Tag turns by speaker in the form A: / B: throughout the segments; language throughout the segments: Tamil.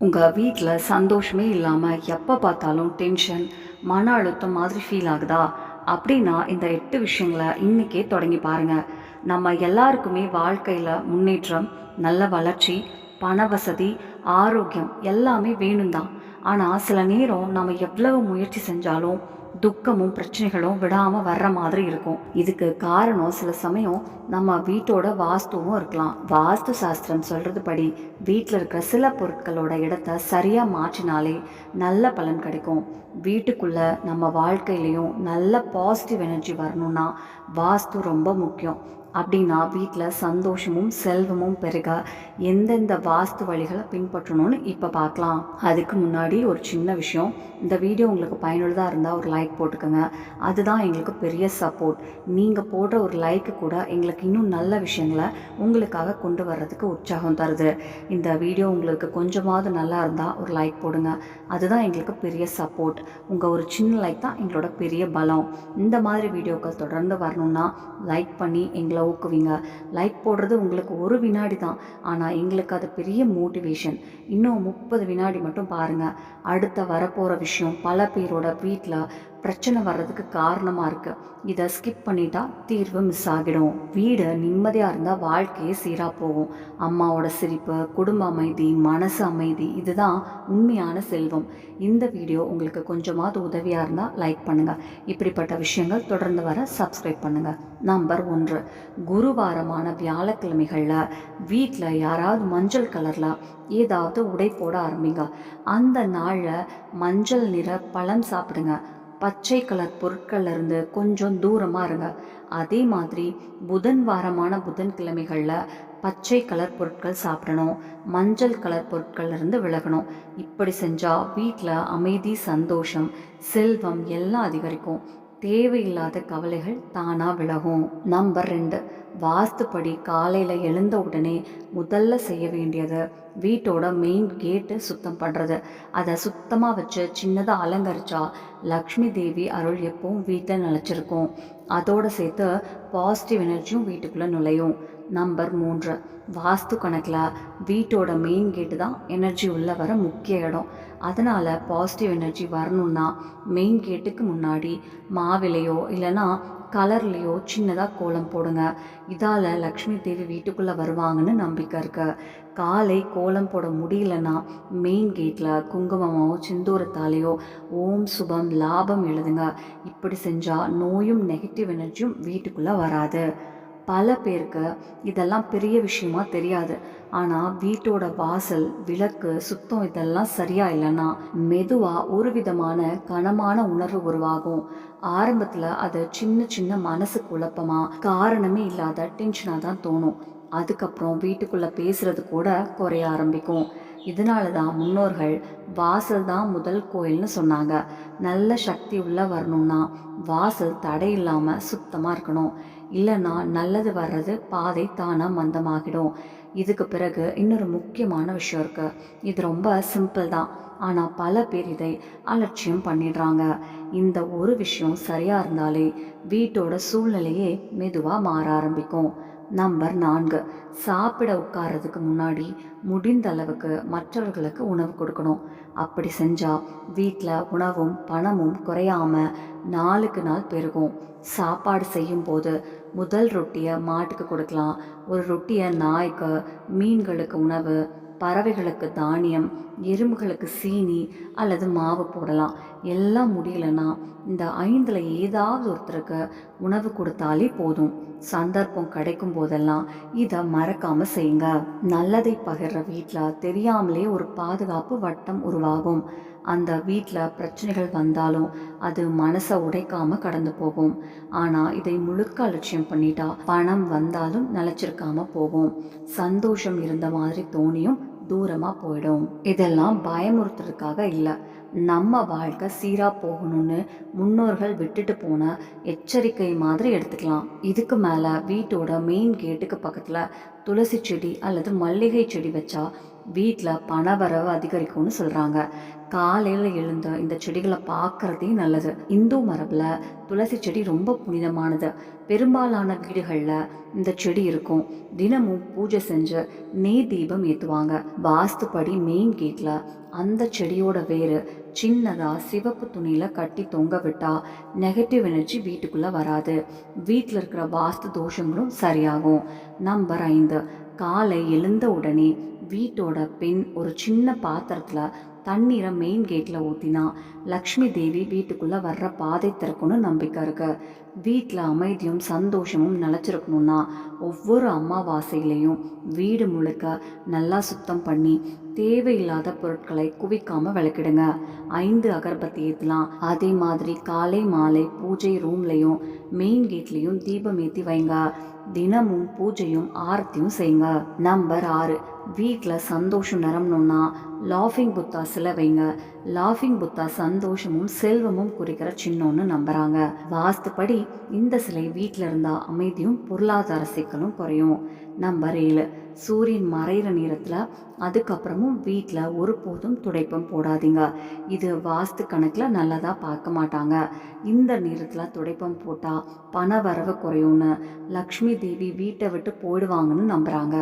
A: உங்கள் வீட்டில் சந்தோஷமே இல்லாமல் எப்போ பார்த்தாலும் டென்ஷன், மன அழுத்தம் மாதிரி ஃபீல் ஆகுதா? அப்படின்னா இந்த 8 விஷயங்களை இன்றைக்கே தொடங்கி பாருங்கள். நம்ம எல்லாருக்குமே வாழ்க்கையில் முன்னேற்றம், நல்ல வளர்ச்சி, பண வசதி, ஆரோக்கியம் எல்லாமே வேணும் தான். ஆனால் சில நேரம் நம்ம எவ்வளவு முயற்சி செஞ்சாலும் துக்கமும் பிரச்சனைகளும் விடாமல் வர்ற மாதிரி இருக்கும். இதுக்கு காரணம் சில சமயம் நம்ம வீட்டோட வாஸ்துவும் இருக்கலாம். வாஸ்து சாஸ்திரம் சொல்கிறது படி வீட்டில் இருக்கிற சில பொருட்களோட இடத்த சரியாக மாற்றினாலே நல்ல பலன் கிடைக்கும். வீட்டுக்குள்ளே நம்ம வாழ்க்கையிலையும் நல்ல பாசிட்டிவ் எனர்ஜி வரணும்னா வாஸ்து ரொம்ப முக்கியம். அப்படின்னா வீட்டில் சந்தோஷமும் செல்வமும் பெருக எந்தெந்த வாஸ்து வழிகளை பின்பற்றணும்னு இப்போ பார்க்கலாம். அதுக்கு முன்னாடி ஒரு சின்ன விஷயம். இந்த வீடியோ உங்களுக்கு பயனுள்ளதாக இருந்தால் ஒரு லைக் போட்டுக்கோங்க. அதுதான் எங்களுக்கு பெரிய சப்போர்ட். நீங்கள் போடுற ஒரு லைக்கு கூட எங்களுக்கு இன்னும் நல்ல விஷயங்களை உங்களுக்காக கொண்டு வர்றதுக்கு உற்சாகம் தருது. இந்த வீடியோ உங்களுக்கு கொஞ்சமாவது நல்லா இருந்தால் ஒரு லைக் போடுங்க. அதுதான் எங்களுக்கு பெரிய சப்போர்ட். உங்கள் ஒரு சின்ன லைக் தான் எங்களோட பெரிய பலம். இந்த மாதிரி வீடியோக்கள் தொடர்ந்து வரணும்னா லைக் பண்ணி எங்களை ஊக்குவிங்க. லைக் போடுறது உங்களுக்கு ஒரு வினாடி தான், ஆனால் எங்களுக்கு அது பெரிய மோட்டிவேஷன். இன்னும் 30 வினாடி மட்டும் பாருங்கள். அடுத்த வரப்போகிற விஷயம் பல பேரோட வீட்டில் பிரச்சனை வர்றதுக்கு காரணமாக இருக்குது. இதை ஸ்கிப் பண்ணிட்டா தீர்வு மிஸ் ஆகிடும். வீடு நிம்மதியாக இருந்தால் வாழ்க்கையே சீராக போகும். அம்மாவோட சிரிப்பு, குடும்ப அமைதி, மனசு அமைதி, இதுதான் உண்மையான செல்வம். இந்த வீடியோ உங்களுக்கு கொஞ்சமாவது உதவியாக இருந்தால் லைக் பண்ணுங்கள். இப்படிப்பட்ட விஷயங்கள் தொடர்ந்து வர சப்ஸ்கிரைப் பண்ணுங்கள். நம்பர் 1, குருவாரமான வியாழக்கிழமைகளில் வீட்டில் யாராவது மஞ்சள் கலரில் ஏதாவது உடை போட ஆரம்பிங்க. அந்த நாளில் மஞ்சள் நிற பழம் சாப்பிடுங்க. பச்சை கலர் பொருட்கள்லேருந்து கொஞ்சம் தூரமாக இருங்க. அதே மாதிரி புதன் வாரமான புதன்கிழமைகளில் பச்சை கலர் பொருட்கள் சாப்பிடணும். மஞ்சள் கலர் பொருட்கள்லேருந்து விலகணும். இப்படி செஞ்சால் வீட்டில் அமைதி, சந்தோஷம், செல்வம் எல்லாம் அதிகரிக்கும். தேவையில்லாத கவலைகள் தானாக விலகும். நம்பர் 2, வாஸ்துப்படி காலையில் எழுந்த உடனே முதல்ல செய்ய வேண்டியது வீட்டோட மெயின் கேட்டு சுத்தம் பண்ணுறது. அதை சுத்தமாக வச்சு சின்னதாக அலங்கரிச்சா லக்ஷ்மி தேவி அருள் எப்பவும் வீட்டில் நிலச்சிருக்கும். அதோடு சேர்த்து பாசிட்டிவ் எனர்ஜியும் வீட்டுக்குள்ளே நுழையும். நம்பர் 3, வாஸ்து கணக்கில் வீட்டோட மெயின் கேட்டு தான் எனர்ஜி உள்ளே வர முக்கிய இடம். அதனால் பாசிட்டிவ் எனர்ஜி வரணுன்னா மெயின் கேட்டுக்கு முன்னாடி மாவிலையோ இல்லைன்னா கலர்லேயோ சின்னதாக கோலம் போடுங்க. இதால் லக்ஷ்மி தேவி வீட்டுக்குள்ளே வருவாங்கன்னு நம்பிக்கை இருக்கு. காலை கோலம் போட முடியலன்னா மெயின் கேட்டில் குங்குமமோ சிந்தூரத்தாலேயோ ஓம் சுபம் லாபம் எழுதுங்க. இப்படி செஞ்சால் நோயும் நெகட்டிவ் எனர்ஜியும் வீட்டுக்குள்ளே வராது. பல பேருக்கு இதெல்லாம் பெரிய விஷயமா தெரியாது. ஆனால் வீட்டோட வாசல், விளக்கு, சுத்தம் இதெல்லாம் சரியா இல்லைன்னா மெதுவாக ஒரு விதமான கனமான உணர்வு உருவாகும். ஆரம்பத்தில் அது சின்ன சின்ன மனசு குழப்பமாக காரணமே இல்லாத டென்ஷனாக தான் தோணும். அதுக்கப்புறம் வீட்டுக்குள்ளே பேசுறது கூட குறைய ஆரம்பிக்கும். இதனால தான் முன்னோர்கள் வாசல் தான் முதல் கோயில்னு சொன்னாங்க. நல்ல சக்தி உள்ள வரணும்னா வாசல் தடை இல்லாமல் சுத்தமாக இருக்கணும். இல்லைன்னா நல்லது வர்றது பாதை தானாக மந்தமாகிடும். இதுக்கு பிறகு இன்னொரு முக்கியமான விஷயம் இருக்குது. இது ரொம்ப சிம்பிள் தான், ஆனால் பல பேர் இதை அலட்சியம் பண்ணிடுறாங்க. இந்த ஒரு விஷயம் சரியாக இருந்தாலே வீட்டோட சூழ்நிலையே மெதுவாக மாற ஆரம்பிக்கும். நம்பர் 4, சாப்பிட உட்கார்றதுக்கு முன்னாடி முடிந்த அளவுக்கு மற்றவர்களுக்கு உணவு கொடுக்கணும். அப்படி செஞ்சால் வீட்டில் உணவும் பணமும் குறையாமல் நாளுக்கு நாள் பெருகும். சாப்பாடு செய்யும்போது முதல் ரொட்டியை மாட்டுக்கு கொடுக்கலாம், ஒரு ரொட்டியை நாய்க்கு, மீன்களுக்கு உணவு, பறவைகளுக்கு தானியம், எறும்புகளுக்கு சீனி அல்லது மாவு போடலாம். எல்லாம் முடியலன்னா இந்த 5ல் ஏதாவது ஒருத்தருக்கு உணவு கொடுத்தாலே போதும். சந்தர்ப்பம் கிடைக்கும் போதெல்லாம் இதை மறக்காம செய்யுங்க. நல்லதை பகிர்ற வீட்டில் தெரியாமலே ஒரு பாதுகாப்பு வட்டம் உருவாகும். அந்த வீட்டில் பிரச்சனைகள் வந்தாலும் அது மனசை உடைக்காம கடந்து போகும். ஆனால் இதை முழுக்க அலட்சியம் பண்ணிட்டா பணம் வந்தாலும் நிலச்சிருக்காம போகும். சந்தோஷம் இருந்த மாதிரி தோணியும் தூரமாக போயிடும். இதெல்லாம் பயமுறுத்துறதுக்காக இல்லை, நம்ம வாழ்க்கை சீராக போகணும்னு முன்னோர்கள் விட்டுட்டு போன எச்சரிக்கை மாதிரி எடுத்துக்கலாம். இதுக்கு மேலே வீட்டோட மெயின் கேட்டுக்கு பக்கத்தில் துளசி செடி அல்லது மல்லிகை செடி வச்சா வீட்டில் பணவரவு அதிகரிக்கும்னு சொல்கிறாங்க. காலையில் எழுந்த இந்த செடிகளை பார்க்குறதே நல்லது. இந்து மரபில் துளசி செடி ரொம்ப புனிதமானது. பெரும்பாலான வீடுகளில் இந்த செடி இருக்கும். தினமும் பூஜை செஞ்சு நெய் தீபம் ஏற்றுவாங்க. வாஸ்துப்படி மெயின் கேட்டில் அந்த செடியோட வேறு சின்னதாக சிவப்பு துணியில் கட்டி தொங்க விட்டால் நெகட்டிவ் எனர்ஜி வீட்டுக்குள்ளே வராது. வீட்டில் இருக்கிற வாஸ்து தோஷங்களும் சரியாகும். நம்பர் 5, காலை எழுந்த உடனே வீட்டோட பெண் ஒரு சின்ன பாத்திரத்தில் தண்ணீரை மெயின் கேட்டில் ஊற்றினா லக்ஷ்மி தேவி வீட்டுக்குள்ளே வர்ற பாதை திறக்கும்னு நம்பிக்கை இருக்கு. வீட்டில் அமைதியும் சந்தோஷமும் நிலச்சிருக்கணும்னா ஒவ்வொரு அமாவாசையிலையும் வீடு முழுக்க நல்லா சுத்தம் பண்ணி தேவையில்லாத பொருட்களை குவிக்காமல் விளக்கிடுங்க. 5 அகர்பத்தி ஏற்றலாம். அதே மாதிரி காலை மாலை பூஜை ரூம்லையும் மெயின் கேட்லேயும் தீபம் ஏற்றி வைங்க. தினமும் பூஜையும் ஆரத்தியும் செய்யுங்க. நம்பர் 6, வீட்டில் சந்தோஷம் நிரம்பணும்னா லாஃபிங் புத்தா சிலை வைங்க. லாஃபிங் புத்தா சந்தோஷமும் செல்வமும் குறிக்கிற சின்னம்னு நம்புறாங்க. வாஸ்துப்படி இந்த சிலை வீட்டில் இருந்தால் அமைதியும் பொருளாதார சிக்கலும் குறையும். நம்பர் 7, சூரியன் மறைகிற நேரத்தில் அதுக்கப்புறமும் வீட்டில் ஒருபோதும் துடைப்பம் போடாதீங்க. இது வாஸ்து கணக்கில் நல்லதாக பார்க்க மாட்டாங்க. இந்த நேரத்தில் துடைப்பம் போட்டால் பண வரவு குறையும்னு லக்ஷ்மி தேவி வீட்டை விட்டு போயிடுவாங்கன்னு நம்புகிறாங்க.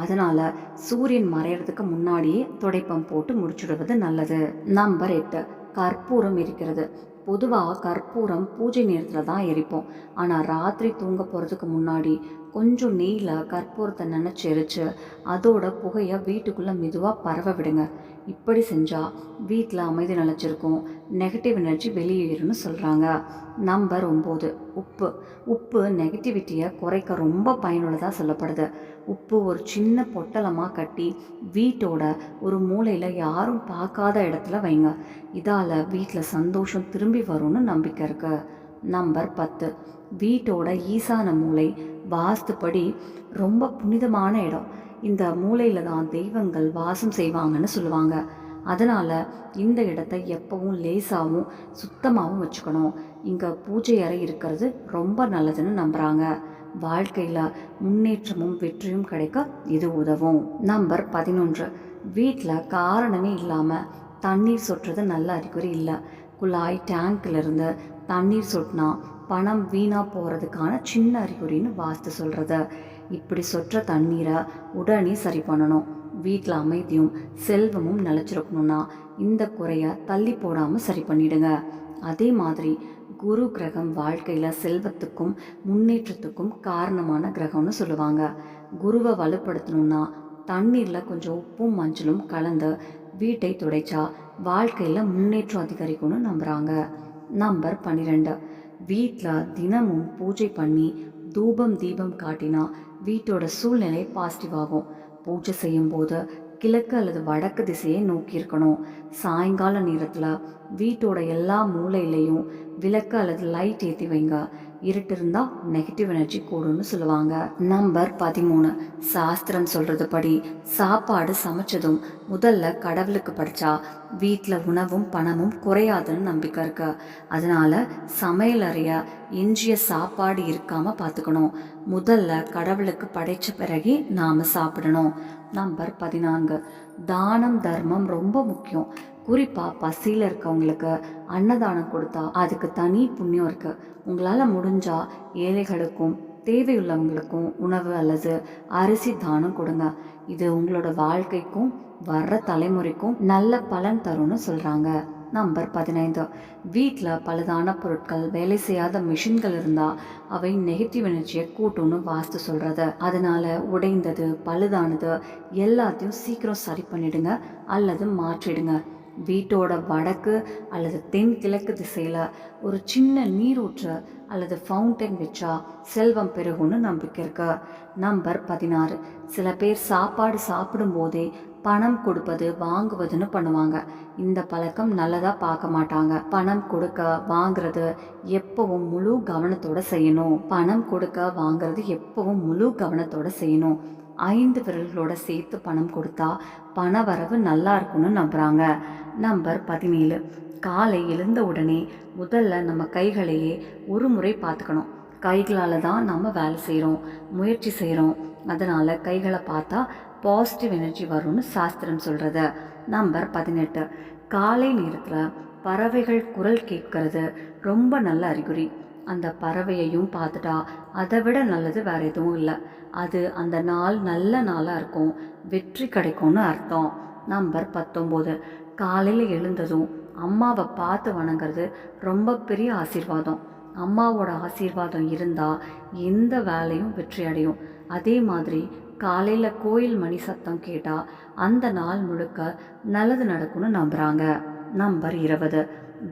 A: அதனால் சூரியன் மறையிறதுக்கு முன்னாடியே துடைப்பம் போட்டு முடிச்சுடுவது நல்லது. நம்பர் 8, கற்பூரம் இருக்கிறது. பொதுவாக கற்பூரம் பூஜை நேரத்தில் தான் எரிப்போம். ஆனால் ராத்திரி தூங்க போகிறதுக்கு முன்னாடி கொஞ்சம் நெய்யில் கற்பூரத்தை நினச்சி எரித்து அதோட புகையை வீட்டுக்குள்ளே மெதுவாக பரவ விடுங்க. இப்படி செஞ்சால் வீட்டில் அமைதி நிலச்சிருக்கும், நெகட்டிவ் எனர்ஜி வெளியேறும்னு சொல்கிறாங்க. நம்பர் 9, உப்பு. உப்பு நெகட்டிவிட்டியை குறைக்க ரொம்ப பயனுள்ளதாக சொல்லப்படுது. உப்பு ஒரு சின்ன பொட்டலமாக கட்டி வீட்டோட ஒரு மூலையில் யாரும் பார்க்காத இடத்துல வைங்க. இதால் வீட்டில் சந்தோஷம் திரும்பி வரும்னு நம்பிக்கை இருக்கு. நம்பர் 10, வீட்டோட ஈசான மூலை வாஸ்துப்படி ரொம்ப புனிதமான இடம். இந்த மூலையில் தான் தெய்வங்கள் வாசம் செய்வாங்கன்னு சொல்லுவாங்க. அதனால் இந்த இடத்த எப்பவும் லேசாகவும் சுத்தமாகவும் வச்சுக்கணும். இங்கே பூஜை அறை இருக்கிறது ரொம்ப நல்லதுன்னு நம்புகிறாங்க. வாழ்க்கையில் முன்னேற்றமும் வெற்றியும் கிடைக்க இது உதவும். நம்பர் 11, வீட்டில் காரணமே இல்லாமல் தண்ணீர் சொட்டுறது நல்ல அறிகுறி இல்லை. குழாய் டேங்க்லேருந்து தண்ணீர் சொட்டினா பணம் வீணாக போகிறதுக்கான சின்ன அறிகுறின்னு வாஸ்து சொல்கிறது. இப்படி சொட்டுற தண்ணீரை உடனே சரி பண்ணணும். வீட்டில் அமைதியும் செல்வமும் நிலச்சிருக்கணும்னா இந்த குறையை தள்ளி போடாமல் சரி பண்ணிடுங்க. அதே மாதிரி குரு கிரகம் வாழ்க்கையில் செல்வத்துக்கும் முன்னேற்றத்துக்கும் காரணமான கிரகம்னு சொல்லுவாங்க. குருவை வலுப்படுத்தணும்னா தண்ணீரில் கொஞ்சம் உப்பும் மஞ்சளும் கலந்து வீட்டை துடைச்சா வாழ்க்கையில் முன்னேற்றம் அதிகரிக்கும்னு நம்புகிறாங்க. நம்பர் 12, வீட்டில் தினமும் பூஜை பண்ணி தூபம் தீபம் காட்டினா வீட்டோட சூழ்நிலை பாசிட்டிவ் ஆகும். பூஜை செய்யும்போது கிழக்கு அல்லது வடக்கு திசையை நோக்கி இருக்கணும். சாயங்கால நேரத்தில் வீட்டோட எல்லா மூலையிலையும் விளக்கு அல்லது லைட் ஏற்றி வைங்க. இருட்டு இருந்தால் நெகட்டிவ் எனர்ஜி கூடும்னு சொல்லுவாங்க. நம்பர் 13, சாஸ்திரம் சொல்கிறது படி சாப்பாடு சமைச்சதும் முதல்ல கடவுளுக்கு படித்தா வீட்டில் உணவும் பணமும் குறையாதுன்னு நம்பிக்கை இருக்கு. அதனால் சமையல் அறைய எஞ்சிய சாப்பாடு இருக்காமல் பார்த்துக்கணும். முதல்ல கடவுளுக்கு படைத்த பிறகு நாம் சாப்பிடணும். நம்பர் 14, தானம் தர்மம் ரொம்ப முக்கியம். குறிப்பாக பசியில் இருக்கவங்களுக்கு அன்னதானம் கொடுத்தா அதுக்கு தனி புண்ணியம் இருக்குது. உங்களால் முடிஞ்சால் ஏழைகளுக்கும் தேவையுள்ளவங்களுக்கும் உணவு அல்லது அரிசி தானம் கொடுங்க. இது உங்களோட வாழ்க்கைக்கும் வர்ற தலைமுறைக்கும் நல்ல பலன் தரும்னு சொல்கிறாங்க. நம்பர் 15, வீட்டில் பழுதான பொருட்கள் வேலை செய்யாத மிஷின்கள் இருந்தால் அவை நெகட்டிவ் எனர்ஜியை கூட்டும்னு வாஸ்து சொல்கிறது. அதனால் உடைந்தது பழுதானது எல்லாத்தையும் சீக்கிரம் சரி பண்ணிடுங்க அல்லது மாற்றிடுங்க. வீட்டோட வடக்கு அல்லது தென்கிழக்கு திசையில் ஒரு சின்ன நீரூற்று அல்லது ஃபவுண்டைன் வச்சா செல்வம் பெருகும்னு நம்பிக்கை இருக்கு. நம்பர் 16, சில பேர் சாப்பாடு சாப்பிடும்போதே பணம் கொடுப்பது வாங்குவதுன்னு பண்ணுவாங்க. இந்த பழக்கம் நல்லதாக பார்க்க மாட்டாங்க. பணம் கொடுக்க வாங்குறது எப்பவும் முழு கவனத்தோட செய்யணும். பணம் கொடுக்க வாங்குறது எப்பவும் முழு கவனத்தோட செய்யணும். 5 விரல்களோட சேர்த்து பணம் கொடுத்தா பண வரவு நல்லா இருக்கும்னு நம்புகிறாங்க. நம்பர் 17, காலை எழுந்த உடனே முதல்ல நம்ம கைகளையே ஒரு முறை பார்த்துக்கணும். கைகளால் தான் நம்ம வேலை செய்கிறோம், முயற்சி செய்கிறோம். அதனால் கைகளை பார்த்தா பாசிட்டிவ் எனர்ஜி வரும்னு சாஸ்திரம் சொல்கிறது. நம்பர் 18, காலை நேரத்தில் பறவைகள் குரல் கேட்கறது ரொம்ப நல்ல அறிகுறி. அந்த பறவையையும் பார்த்துட்டா அதை விட நல்லது வேறு எதுவும் இல்லை. அது அந்த நாள் நல்ல நாளாக இருக்கும், வெற்றி கிடைக்கும்னு அர்த்தம். நம்பர் 19, காலையில் எழுந்ததும் அம்மாவை பார்த்து வணங்குறது ரொம்ப பெரிய ஆசீர்வாதம். அம்மாவோட ஆசீர்வாதம் இருந்தால் எந்த வேலையும் வெற்றி அடையும். அதே மாதிரி காலையில் கோயில் மணி சத்தம் கேட்டால் அந்த நாள் முழுக்க நல்லது நடக்கும்னு நம்புகிறாங்க. நம்பர் 20,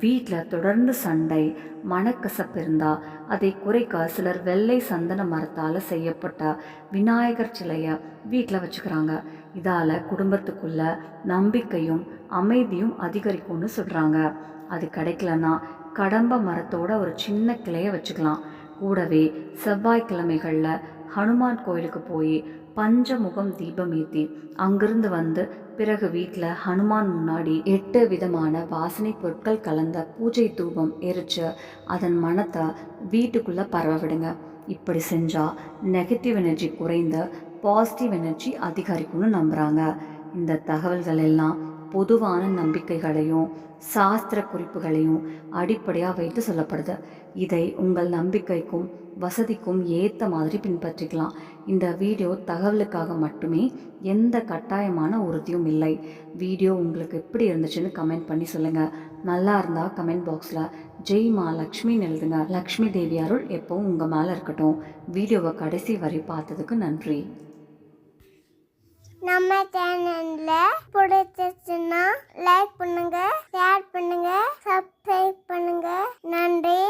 A: வீட்டில் தொடர்ந்து சண்டை மனக்கசப்பு இருந்தால் அதை குறைக்க சிலர் வெள்ளை சந்தன மரத்தால் செய்யப்பட்ட விநாயகர் சிலையை வீட்டில் வச்சுக்கிறாங்க. இதால் குடும்பத்துக்குள்ள நம்பிக்கையும் அமைதியும் அதிகரிக்கும்னு சொல்கிறாங்க. அது கிடைக்கலன்னா கடம்ப மரத்தோட ஒரு சின்ன கிளையை வச்சுக்கலாம். கூடவே செவ்வாய்க்கிழமைகளில் ஹனுமான் கோயிலுக்கு போய் பஞ்சமுகம் தீபம் ஏற்றி அங்கிருந்து வந்து பிறகு வீட்டில் ஹனுமான் முன்னாடி 8 விதமான வாசனை பொருட்கள் கலந்த பூஜை தூபம் எரித்து அதன் மனத்தை வீட்டுக்குள்ளே பரவ விடுங்க. இப்படி செஞ்சால் நெகட்டிவ் எனர்ஜி குறைந்த பாசிட்டிவ் எனர்ஜி அதிகரிக்கும்னு நம்புகிறாங்க. இந்த தகவல்கள் எல்லாம் பொதுவான நம்பிக்கைகளையும் சாஸ்திர குறிப்புகளையும் அடிப்படையாக வைத்து சொல்லப்படுது. இதை உங்கள் நம்பிக்கைக்கும் வசதிக்கும் ஏற்ற மாதிரி பின்பற்றிக்கலாம். இந்த வீடியோ தகவலுக்காக மட்டுமே, எந்த கட்டாயமான உறுதியும் இல்லை. வீடியோ உங்களுக்கு எப்படி இருந்துச்சுன்னு கமெண்ட் பண்ணி சொல்லுங்கள். நல்லா இருந்தால் கமெண்ட் பாக்ஸில் ஜெய் மா லக்ஷ்மின்னு எழுதுங்க. லக்ஷ்மி தேவி அருள் எப்பவும் உங்கள் மேலே இருக்கட்டும். வீடியோவை கடைசி வரை பார்த்ததுக்கு நன்றி.
B: நம்ம சேனல்ல பிடிச்சிருச்சுன்னா லைக் பண்ணுங்க, ஷேர் பண்ணுங்க, சப்ஸ்கிரைப் பண்ணுங்க. நன்றி.